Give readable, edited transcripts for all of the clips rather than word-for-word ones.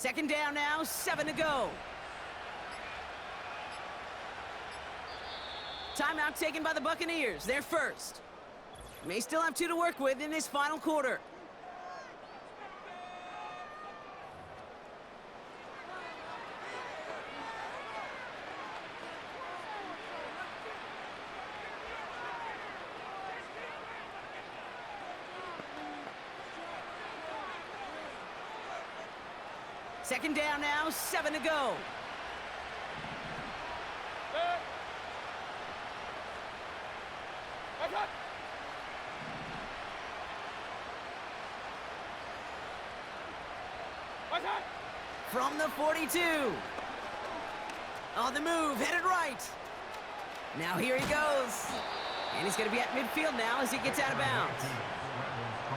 Second down now, 7 to go. Timeout taken by the Buccaneers. They're first. May still have 2 to work with in this final quarter. Second down now, 7 to go. From the 42. On the move, headed right. Now here he goes. And he's going to be at midfield now as he gets out of bounds.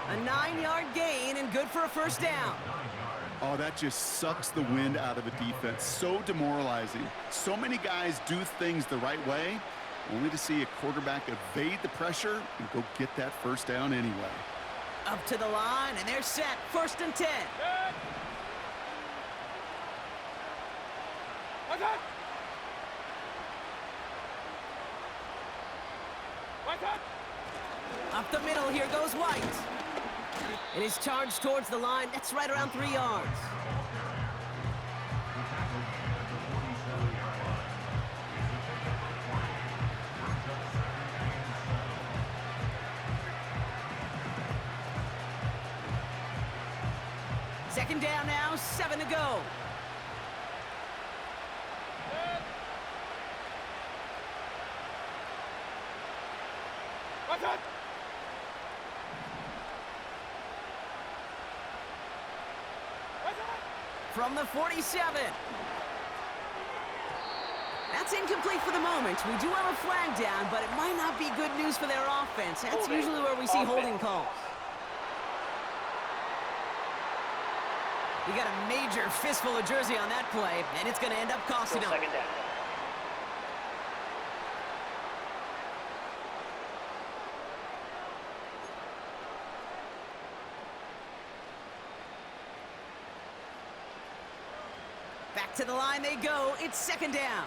A 9-yard gain and good for a first down. Oh, that just sucks the wind out of a defense. So demoralizing. So many guys do things the right way, only to see a quarterback evade the pressure and go get that first down anyway. Up to the line, and they're set. First and 10. Up the middle, here goes White. And he's charged towards the line. That's right around 3 yards. Second down now, 7 to go. From the 47. That's incomplete for the moment. We do have a flag down, but it might not be good news for their offense. That's usually where we see holding calls. We got a major fistful of jersey on that play, and it's going to end up costing them. Second down. Back to the line they go. It's second down.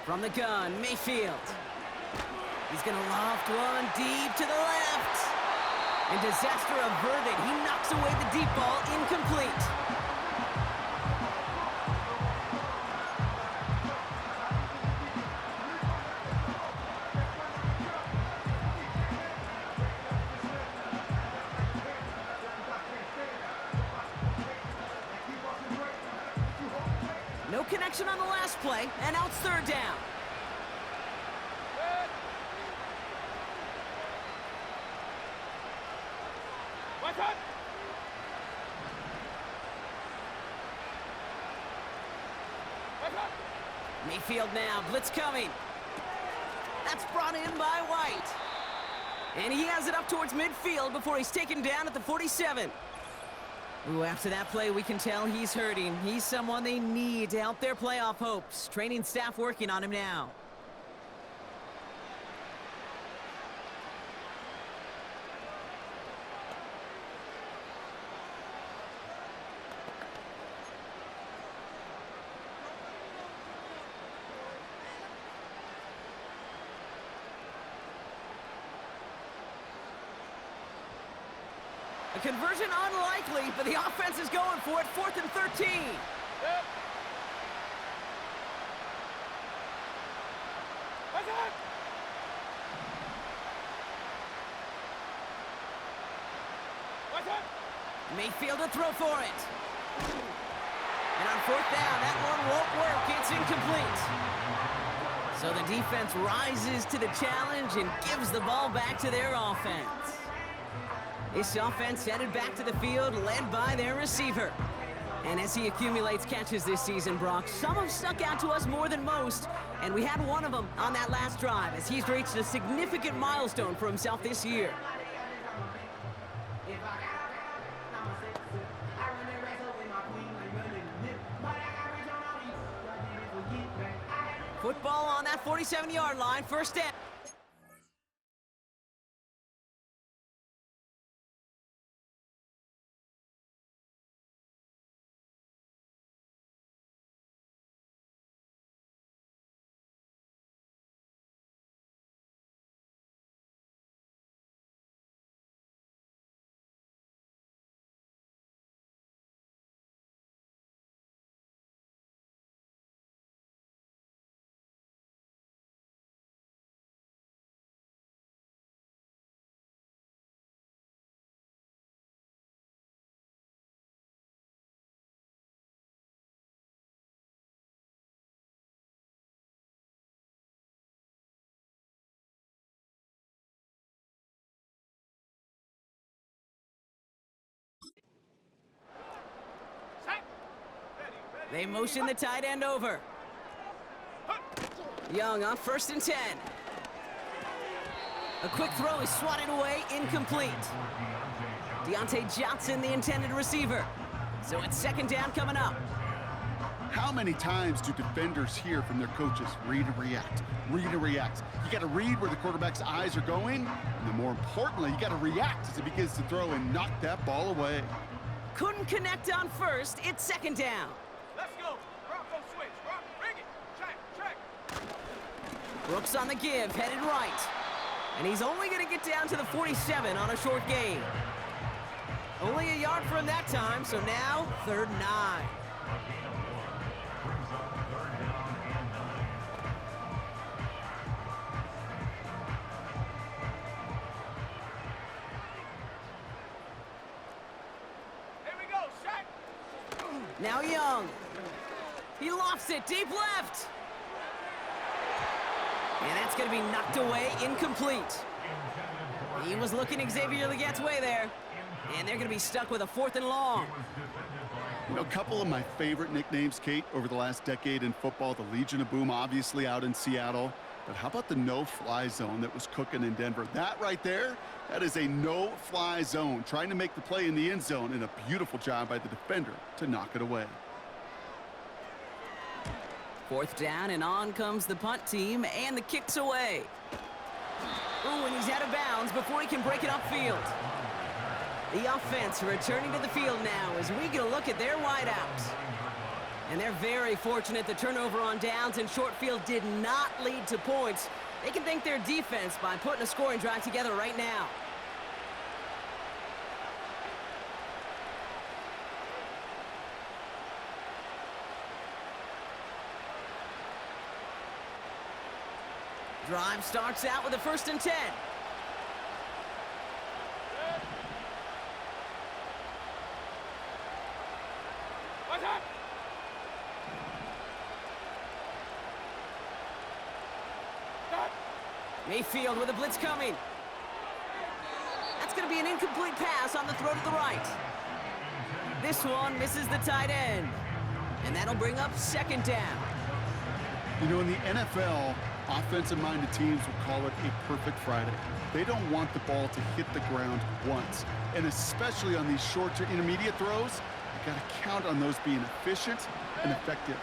From the gun, Mayfield. He's going to loft one deep to the left. And disaster averted. He knocks away the deep ball, incomplete. No connection on the last play, and now it's third down. Mayfield now, blitz coming. That's brought in by White. And he has it up towards midfield before he's taken down at the 47. Ooh, after that play, we can tell he's hurting. He's someone they need to help their playoff hopes. Training staff working on him now. A conversion unlikely, but the offense is going for it. 4th and 13. Yep. Mayfield to throw for it. And on 4th down, that one won't work. It's incomplete. So the defense rises to the challenge and gives the ball back to their offense. This offense headed back to the field, led by their receiver. And as he accumulates catches this season, Brock, some have stuck out to us more than most. And we had one of them on that last drive as he's reached a significant milestone for himself this year. Football on that 47-yard line, first down. They motion the tight end over. Young on 1st and 10. A quick throw is swatted away, incomplete. Deontay Johnson, the intended receiver. So it's 2nd down coming up. How many times do defenders hear from their coaches, read and react, read and react? You got to read where the quarterback's eyes are going, and then more importantly, you got to react as he begins to throw and knock that ball away. Couldn't connect on 1st, it's 2nd down. Let's go. Bronco switch. Rock, bring it. Check. Brooks on the give, headed right. And he's only going to get down to the 47 on a short gain. Only a yard for him that time, so now 3rd and 9. Here we go. Shaq. Now Young. He lofts it deep left. And that's going to be knocked away, incomplete. He was looking Xavier Legette's way there. And they're going to be stuck with a 4th and long. You know, a couple of my favorite nicknames, Kate, over the last decade in football. The Legion of Boom, obviously, out in Seattle. But how about the no-fly zone that was cooking in Denver? That right there, that is a no-fly zone. Trying to make the play in the end zone, and a beautiful job by the defender to knock it away. 4th down, and on comes the punt team, and the kick's away. Ooh, and he's out of bounds before he can break it upfield. The offense returning to the field now as we get a look at their wideouts. And they're very fortunate the turnover on downs and short field did not lead to points. They can thank their defense by putting a scoring drive together right now. Drive starts out with a 1st and 10. What's up? Mayfield with a blitz coming. That's going to be an incomplete pass on the throw to the right. This one misses the tight end. And that'll bring up 2nd down. You know, in the NFL, offensive-minded teams will call it a perfect Friday. They don't want the ball to hit the ground once. And especially on these short to intermediate throws, you got to count on those being efficient and effective.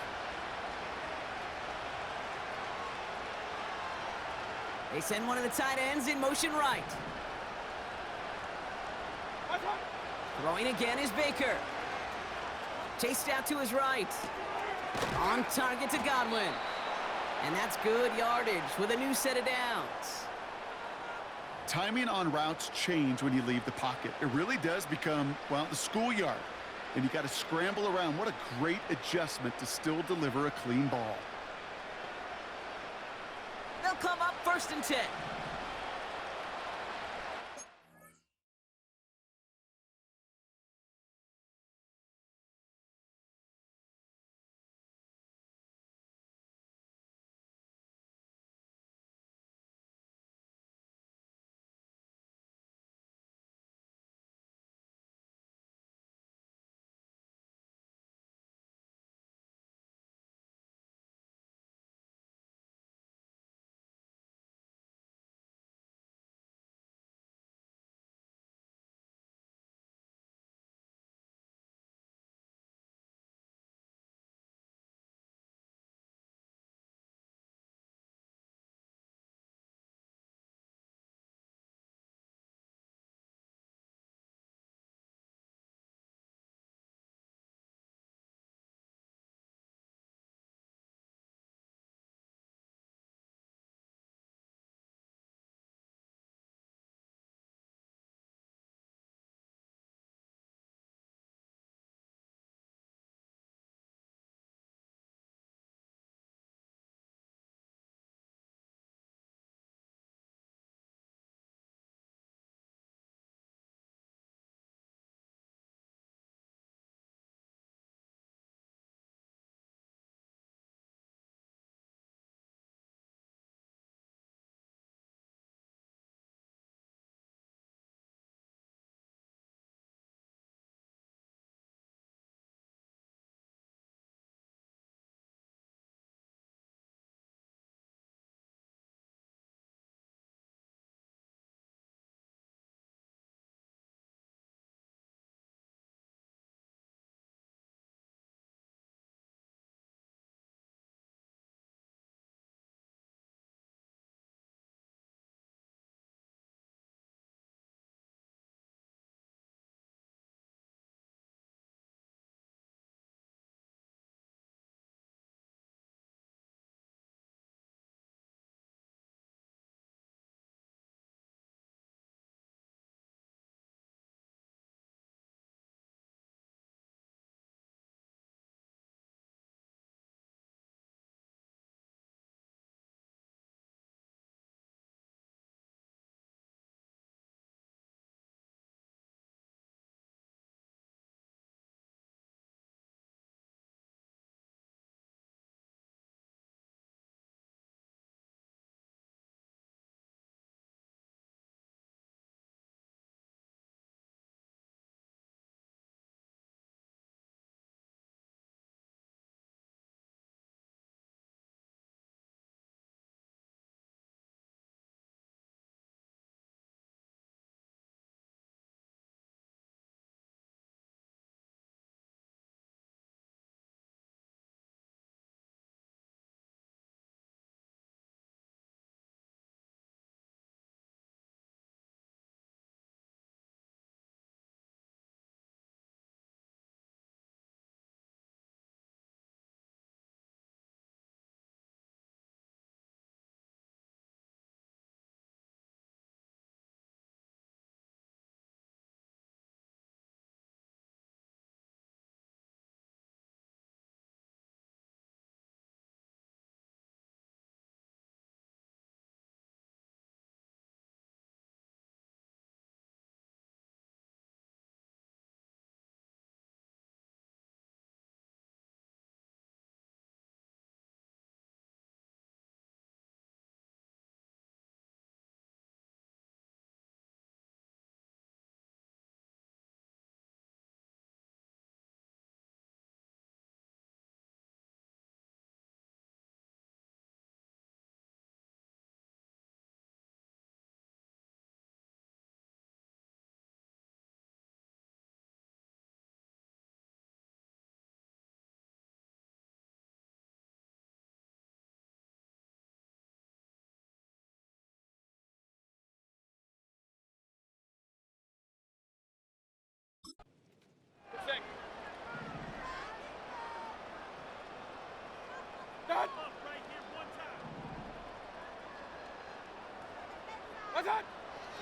They send one of the tight ends in motion right. What's up? Throwing again is Baker. Chased out to his right. On target to Godwin. And that's good yardage with a new set of downs. Timing on routes change when you leave the pocket. It really does become, well, the schoolyard. And you got to scramble around. What a great adjustment to still deliver a clean ball. They'll come up 1st and 10.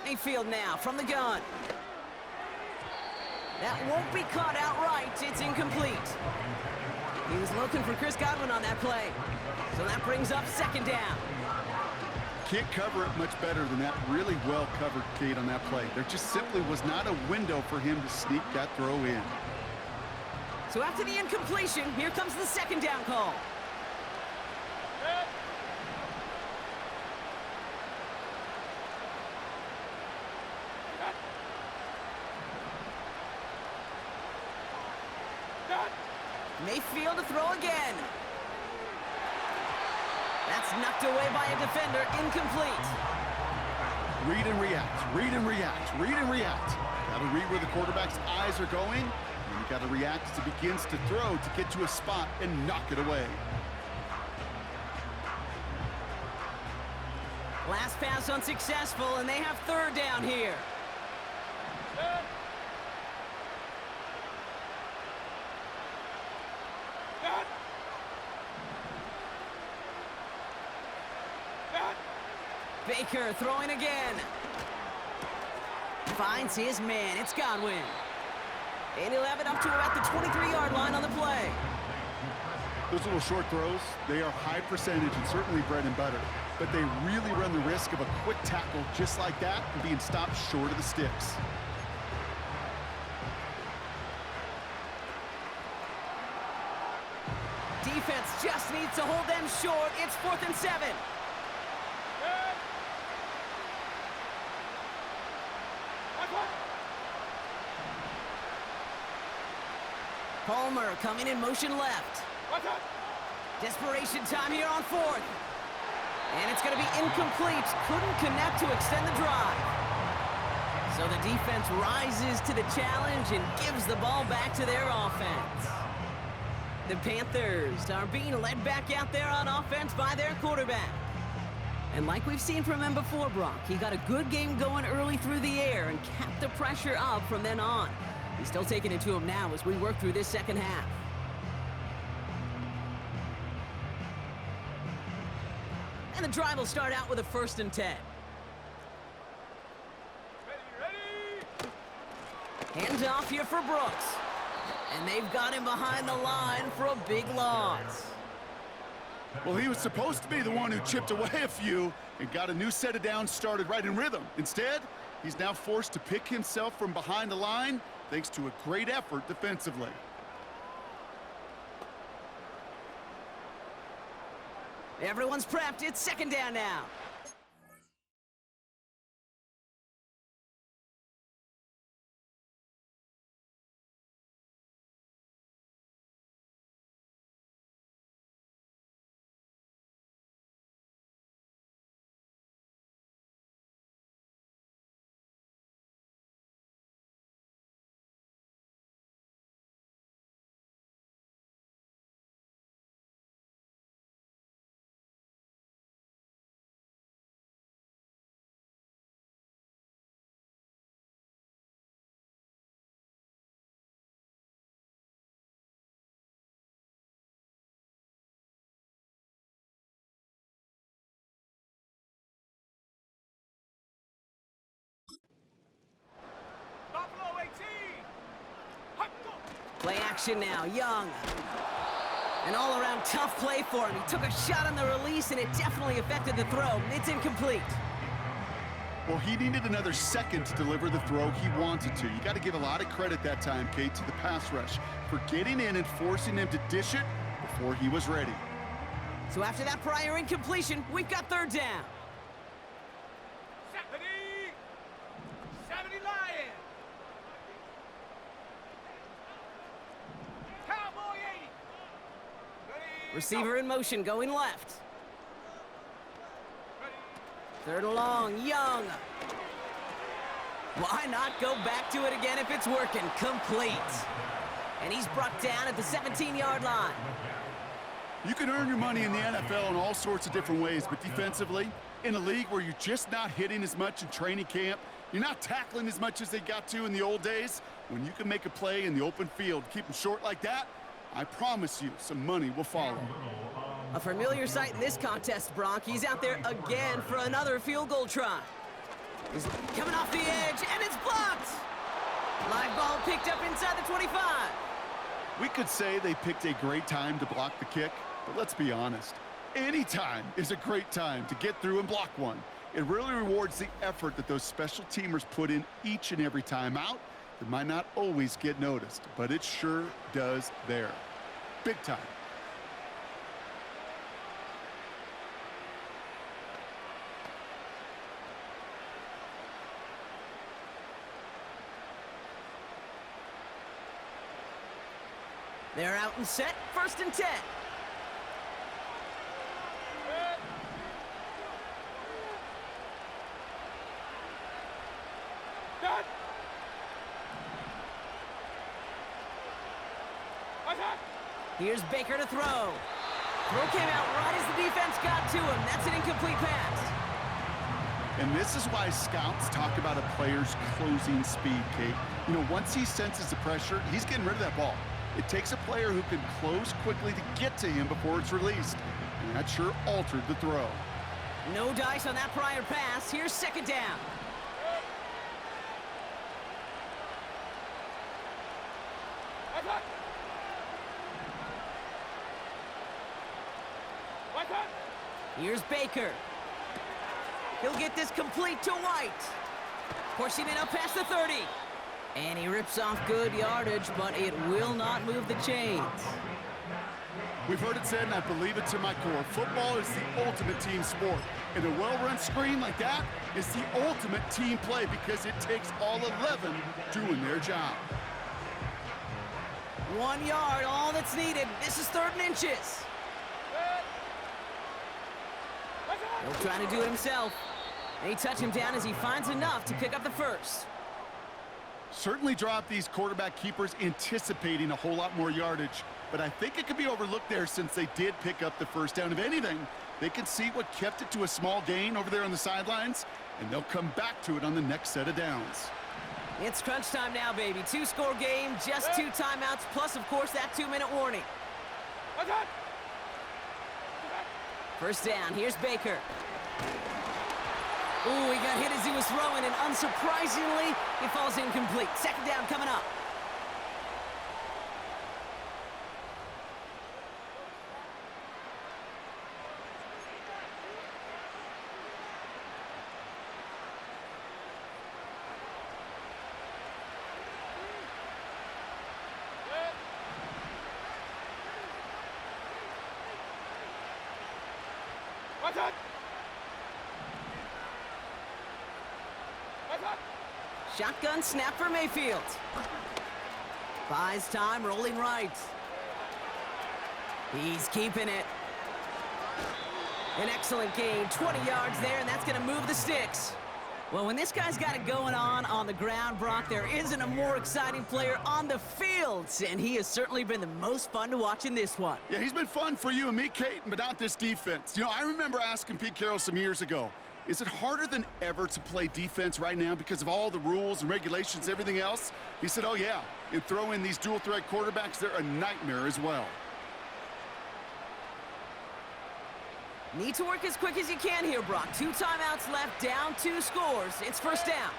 Mayfield now from the gun. That won't be caught outright. It's incomplete. He was looking for Chris Godwin on that play. So that brings up second down. Can't cover it much better than that. Really well covered, Kate, on that play. There just simply was not a window for him to sneak that throw in. So after the incompletion, here comes the second down call. Mayfield to throw again. That's knocked away by a defender, incomplete. Read and react, read and react, read and react. Got to read where the quarterback's eyes are going, and you got to react as he begins to throw to get to a spot and knock it away. Last pass unsuccessful, and they have third down here. Baker throwing again. Finds his man. It's Godwin. And he'll have it up to about the 23-yard line on the play. Those little short throws, they are high percentage and certainly bread and butter. But they really run the risk of a quick tackle just like that and being stopped short of the sticks. Defense just needs to hold them short. It's 4th and 7. Palmer coming in motion left. Desperation time here on 4th. And it's going to be incomplete. Couldn't connect to extend the drive. So the defense rises to the challenge and gives the ball back to their offense. The Panthers are being led back out there on offense by their quarterback. And like we've seen from him before, Brock, he got a good game going early through the air and kept the pressure up from then on. He's still taking it to him now as we work through this second half. And the drive will start out with a 1st and 10. Hands off here for Brooks. And they've got him behind the line for a big loss. Well, he was supposed to be the one who chipped away a few and got a new set of downs started right in rhythm. Instead, he's now forced to pick himself from behind the line thanks to a great effort defensively. Everyone's prepped. It's second down now. Play action now, Young. An all-around tough play for him. He took a shot on the release, and it definitely affected the throw. It's incomplete. Well, he needed another second to deliver the throw he wanted to. You got to give a lot of credit that time, Kate, to the pass rush for getting in and forcing him to dish it before he was ready. So after that prior incompletion, we've got third down. 70 Lions. Cowboy 80. Receiver in motion, going left. Ready. 3rd and long, Young. Why not go back to it again if it's working? Complete. And he's brought down at the 17-yard line. You can earn your money in the NFL in all sorts of different ways, but defensively, in a league where you're just not hitting as much in training camp, you're not tackling as much as they got to in the old days, when you can make a play in the open field, keep them short like that, I promise you some money will follow. A familiar sight in this contest, Brock. He's out there again for another field goal try. He's coming off the edge, and it's blocked. Live ball picked up inside the 25. We could say they picked a great time to block the kick, but let's be honest. Any time is a great time to get through and block one. It really rewards the effort that those special teamers put in each and every time out. That might not always get noticed, but it sure does there. Big time. They're out and set, 1st and 10. Done. Here's Baker to throw. Throw came out right as the defense got to him. That's an incomplete pass. And this is why scouts talk about a player's closing speed, Kate. You know, once he senses the pressure, he's getting rid of that ball. It takes a player who can close quickly to get to him before it's released. And that sure altered the throw. No dice on that prior pass. Here's 2nd down. Here's Baker. He'll get this complete to White. Pushing it up past the 30. And he rips off good yardage, but it will not move the chains. We've heard it said, and I believe it to my core, football is the ultimate team sport. And a well-run screen like that is the ultimate team play because it takes all 11 doing their job. 1 yard, all that's needed. This is 3rd and inches. He'll try to do it himself. They touch him down as he finds enough to pick up the 1st. Certainly dropped these quarterback keepers anticipating a whole lot more yardage, but I think it could be overlooked there since they did pick up the 1st down. If anything, they can see what kept it to a small gain over there on the sidelines, and they'll come back to it on the next set of downs. It's crunch time now, baby. 2-score game, just 2 timeouts, plus, of course, that 2-minute warning. 1st down, here's Baker. Ooh, he got hit as he was throwing, and unsurprisingly, he falls incomplete. 2nd down coming up. Shotgun snap for Mayfield. Buys time, rolling right. He's keeping it. An excellent gain, 20 yards there, and that's going to move the sticks. Well, when this guy's got it going on the ground, Brock, there isn't a more exciting player on the field, and he has certainly been the most fun to watch in this one. Yeah, he's been fun for you and me, Kate, but not this defense. You know, I remember asking Pete Carroll some years ago, is it harder than ever to play defense right now because of all the rules and regulations and everything else? He said, oh, yeah, and throw in these dual-threat quarterbacks, they're a nightmare as well. Need to work as quick as you can here, Brock. 2 timeouts left, down 2 scores. It's 1st down.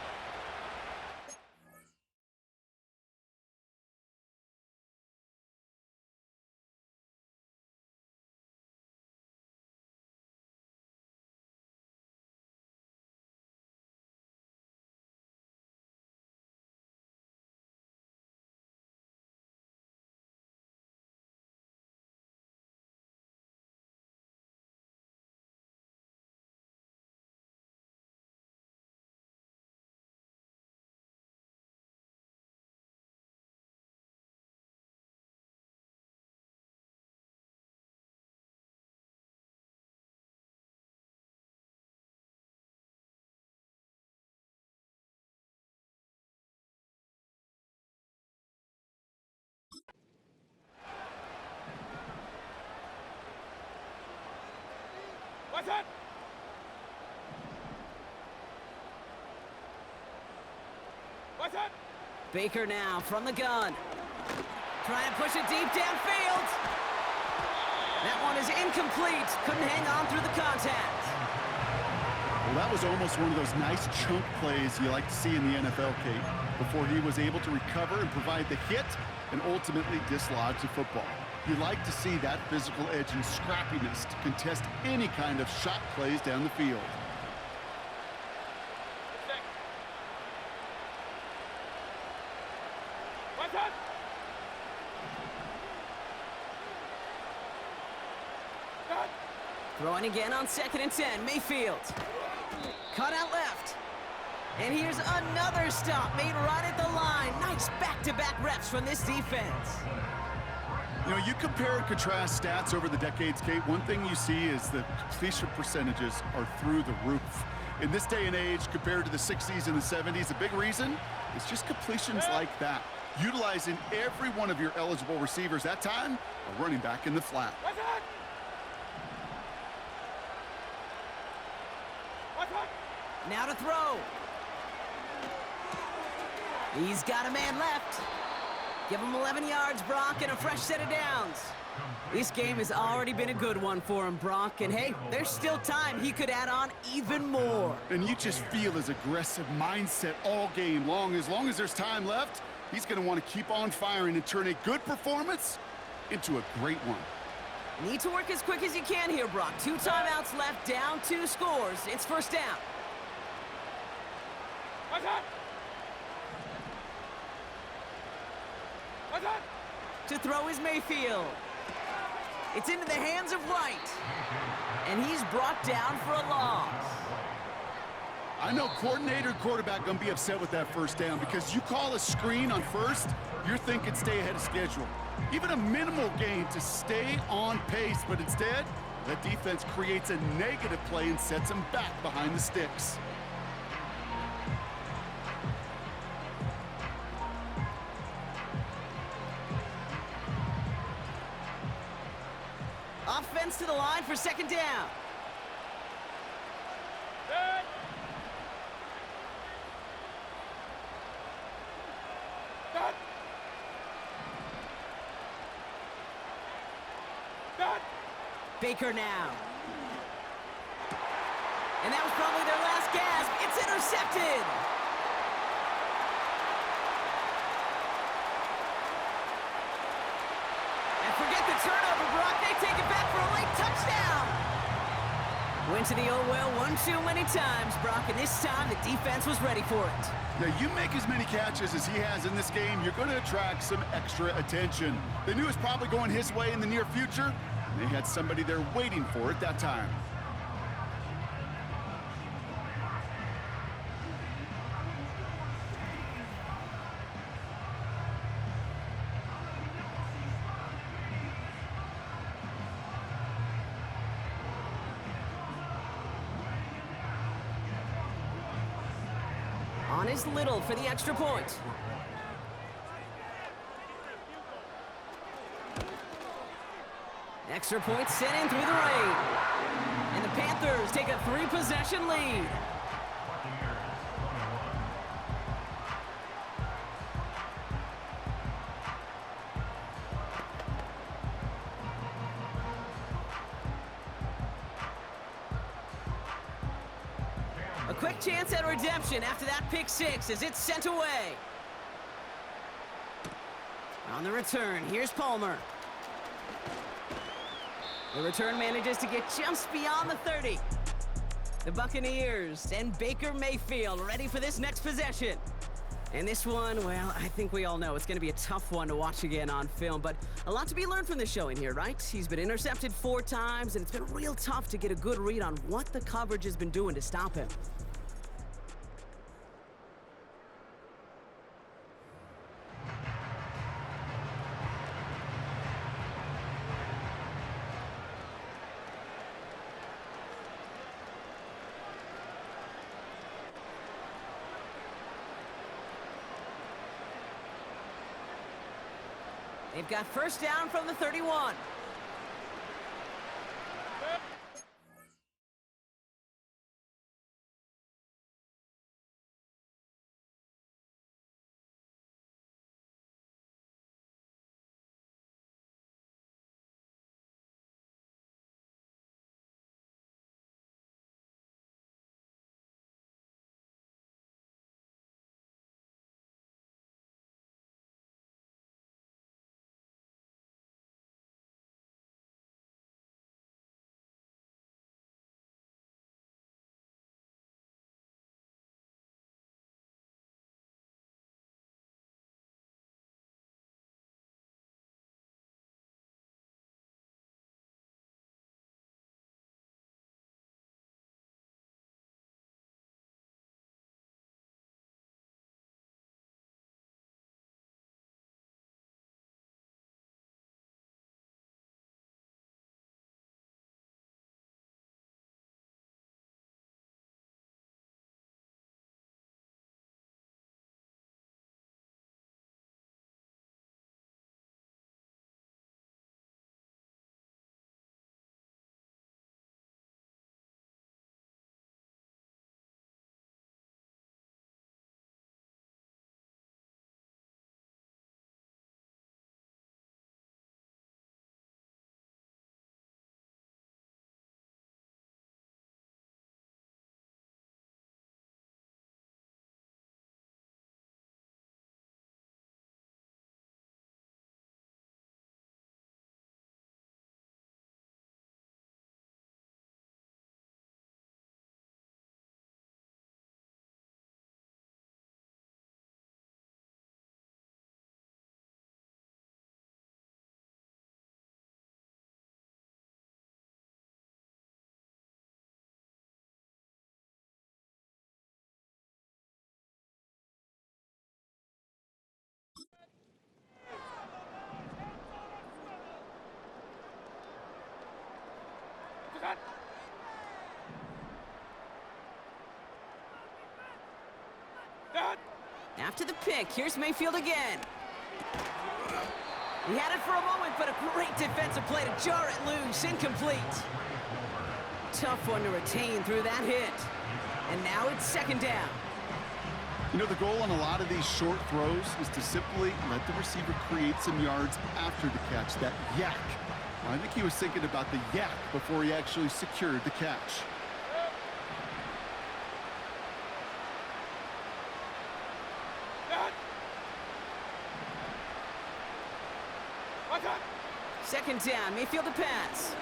Baker now from the gun. Trying to push it deep downfield. That one is incomplete. Couldn't hang on through the contact. Well, that was almost one of those nice chunk plays you like to see in the NFL, Kate, before he was able to recover and provide the hit and ultimately dislodge the football. You like to see that physical edge and scrappiness to contest any kind of shot plays down the field. Throwing again on 2nd and 10. Mayfield. Cut out left. And here's another stop made right at the line. Nice back-to-back reps from this defense. You know, you compare and contrast stats over the decades, Kate. One thing you see is the completion percentages are through the roof. In this day and age, compared to the 60s and the 70s, the big reason is just completions like that. Utilizing every one of your eligible receivers. That time, a running back in the flat. Now to throw. He's got a man left. Give him 11 yards, Brock, and a fresh set of downs. This game has already been a good one for him, Brock. And hey, there's still time. He could add on even more. And you just feel his aggressive mindset all game long. As long as there's time left, he's going to want to keep on firing and turn a good performance into a great one. Need to work as quick as you can here, Brock. 2 timeouts left, down 2 scores. It's first down. To throw is Mayfield. It's into the hands of Wright. And he's brought down for a loss. I know coordinator and quarterback going to be upset with that first down because you call a screen on first, you're thinking stay ahead of schedule. Even a minimal gain to stay on pace, but instead, that defense creates a negative play and sets them back behind the sticks. Offense to the line for 2nd down. Baker now. And that was probably their last gasp. It's intercepted. And forget the turnover, Brock. They take it back for a late touchdown. Went to the oh well one too many times, Brock, and this time the defense was ready for it. Now, you make as many catches as he has in this game, you're going to attract some extra attention. They knew it was probably going his way in the near future. They had somebody there waiting for it that time. On is Little for the extra point. Extra point sent in through the rain. And the Panthers take a 3-possession lead. A quick chance at redemption after that pick 6 as it's sent away. On the return, here's Palmer. The return manages to get just beyond the 30. The Buccaneers and Baker Mayfield ready for this next possession. And this one, well, I think we all know it's going to be a tough one to watch again on film, but a lot to be learned from this showing here, right? He's been intercepted 4 times, and it's been real tough to get a good read on what the coverage has been doing to stop him. They've got first down from the 31. After the pick, here's Mayfield again. He had it for a moment, but a great defensive play to jar it loose. Incomplete. Tough one to retain through that hit. And now it's second down. You know, the goal on a lot of these short throws is to simply let the receiver create some yards after the catch, that yak. Well, I think he was thinking about the yak before he actually secured the catch. Second down, Mayfield to pass.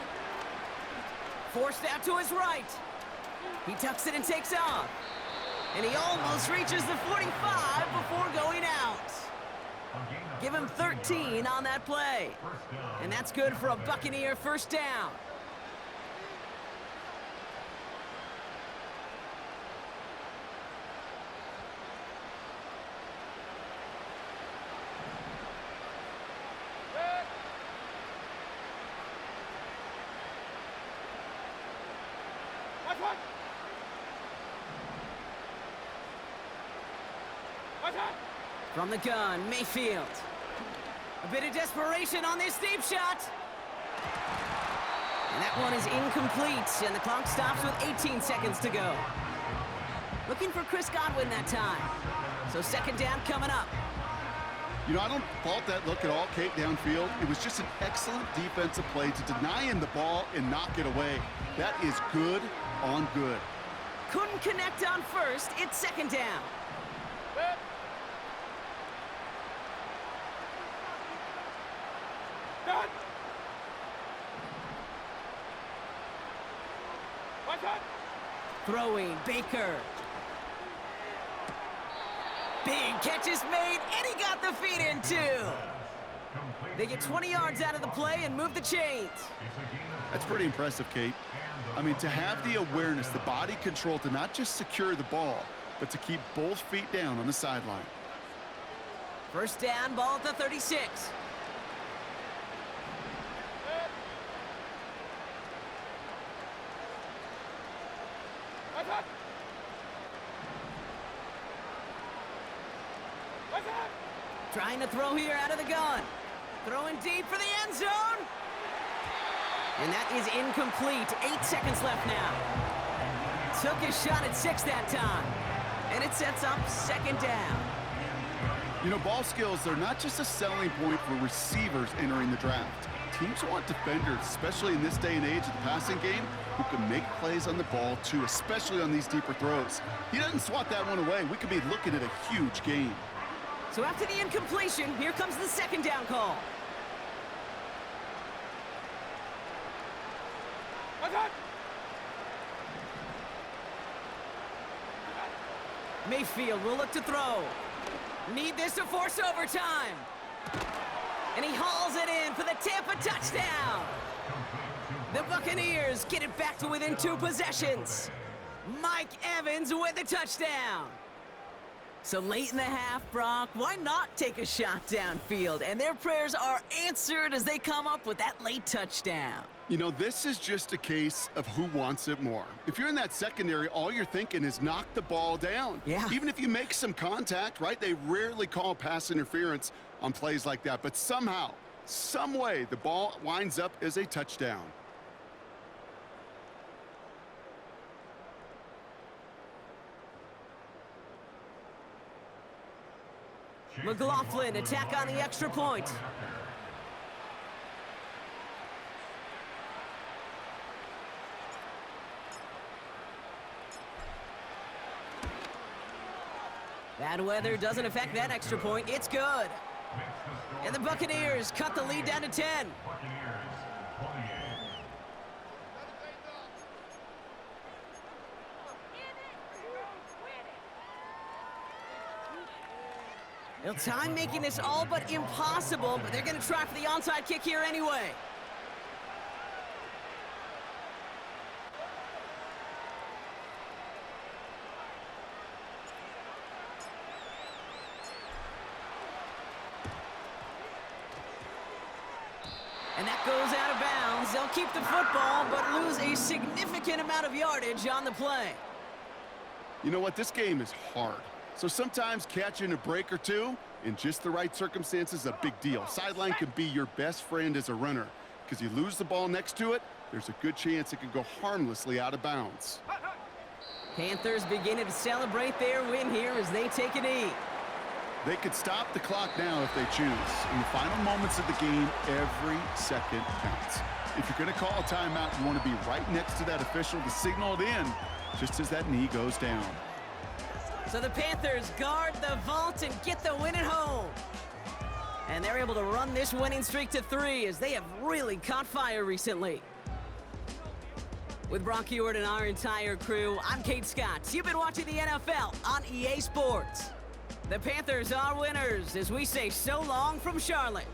Forced out to his right. He tucks it and takes off. And he almost reaches the 45 before going out. Give him 13 on that play. And that's good for a Buccaneer first down. From the gun, Mayfield. A bit of desperation on this deep shot. And that one is incomplete, and the clock stops with 18 seconds to go. Looking for Chris Godwin that time. So second down coming up. You know, I don't fault that look at all, Kate, downfield. It was just an excellent defensive play to deny him the ball and knock it away. That is good on good. Couldn't connect on first. It's second down. Throwing, Baker. Big catch is made, and he got the feet in too. They get 20 yards out of the play and move the chains. That's pretty impressive, Kate. I mean, to have the awareness, the body control to not just secure the ball, but to keep both feet down on the sideline. First down, ball at the 36. Trying to throw here out of the gun. Throwing deep for the end zone. And that is incomplete. 8 seconds left now. Took his shot at 6 that time. And it sets up second down. You know, ball skills, they're not just a selling point for receivers entering the draft. Teams want defenders, especially in this day and age of the passing game, who can make plays on the ball too, especially on these deeper throws. He doesn't swat that one away. We could be looking at a huge game. So after the incompletion, here comes the second down call. Mayfield will look to throw. Need this to force overtime. And he hauls it in for the Tampa touchdown. The Buccaneers get it back to within 2 possessions. Mike Evans with the touchdown. So late in the half, Brock, why not take a shot downfield? And their prayers are answered as they come up with that late touchdown. You know, this is just a case of who wants it more. If you're in that secondary, all you're thinking is knock the ball down. Yeah. Even if you make some contact, right? They rarely call pass interference on plays like that. But somehow, some way, the ball winds up as a touchdown. McLaughlin attack on the extra point. Bad weather doesn't affect that extra point. It's good. And the Buccaneers cut the lead down to 10. Well, time making this all but impossible, but they're going to try for the onside kick here anyway. And that goes out of bounds. They'll keep the football, but lose a significant amount of yardage on the play. You know what? This game is hard. So sometimes catching a break or two in just the right circumstances is a big deal. Sideline could be your best friend as a runner because you lose the ball next to it, there's a good chance it can go harmlessly out of bounds. Panthers beginning to celebrate their win here as they take a knee. They could stop the clock now if they choose. In the final moments of the game, every second counts. If you're going to call a timeout, you want to be right next to that official to signal it in just as that knee goes down. So the Panthers guard the vault and get the win at home. And they're able to run this winning streak to 3 as they have really caught fire recently. With Brock Ewart and our entire crew, I'm Kate Scott. You've been watching the NFL on EA Sports. The Panthers are winners as we say so long from Charlotte.